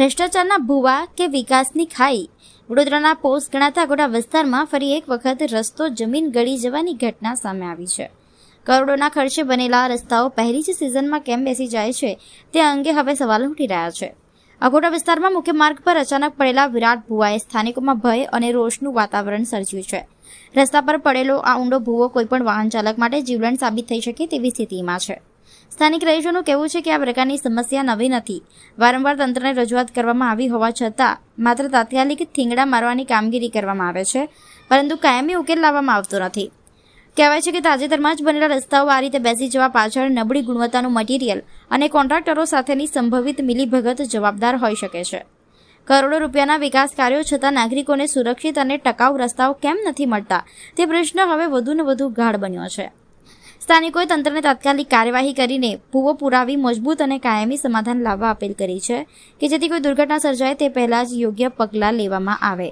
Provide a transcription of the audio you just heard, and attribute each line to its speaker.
Speaker 1: ભ્રષ્ટાચારના ભૂવા કે વિકાસની ખાઈ? વડોદરાના પોસ્ટ ગણાતા ગોડા વિસ્તારમાં ફરી એક વખત રસ્તો જમીન ગળી જવાની ઘટના સામે આવી છે. કરોડોના ખર્ચે બનેલા રસ્તાઓ પહેલી જ સિઝનમાં કેમ બેસી જાય છે તે અંગે હવે સવાલો ઉઠી રહ્યા છે. અગોડા વિસ્તારમાં મુખ્ય માર્ગ પર અચાનક પડેલા વિરાટ ભૂવાએ સ્થાનિકોમાં ભય અને રોષનું વાતાવરણ સર્જ્યું છે. રસ્તા પર પડેલો આ ઊંડો ભૂવો કોઈપણ વાહન ચાલક માટે જીવલેણ સાબિત થઈ શકે તેવી સ્થિતિમાં છે. સ્થાનિક રહીશોનું કહેવું છે કે આ પ્રકારની સમસ્યા નવી નથી. વારંવાર તંત્રને રજૂઆત કરવામાં આવી હોવા છતાં માત્ર તાત્કાલિક થીંગડા મારવાની કામગીરી કરવામાં આવે છે, પરંતુ કાયમી ઉકેલ લાવવામાં આવતો નથી. કહેવાય છે કે તાજેતરમાં જ બનેલા રસ્તાઓ આ રીતે બેસી જવા પાછળ નબળી ગુણવત્તાનું મટીરિયલ અને કોન્ટ્રાક્ટરો સાથેની સંભવિત મિલીભગત જવાબદાર હોઈ શકે છે. કરોડો રૂપિયાના વિકાસ કાર્યો છતાં નાગરિકોને સુરક્ષિત અને ટકાઉ રસ્તાઓ કેમ નથી મળતા તે પ્રશ્ન હવે વધુને વધુ ગાઢ બન્યો છે. સ્થાનિકોએ તંત્રને તાત્કાલિક કાર્યવાહી કરીને ભૂવો પુરાવી મજબૂત અને કાયમી સમાધાન લાવવા અપીલ કરી છે કે જેથી કોઈ દુર્ઘટના સર્જાય તે પહેલા જ યોગ્ય પગલાં લેવામાં આવે.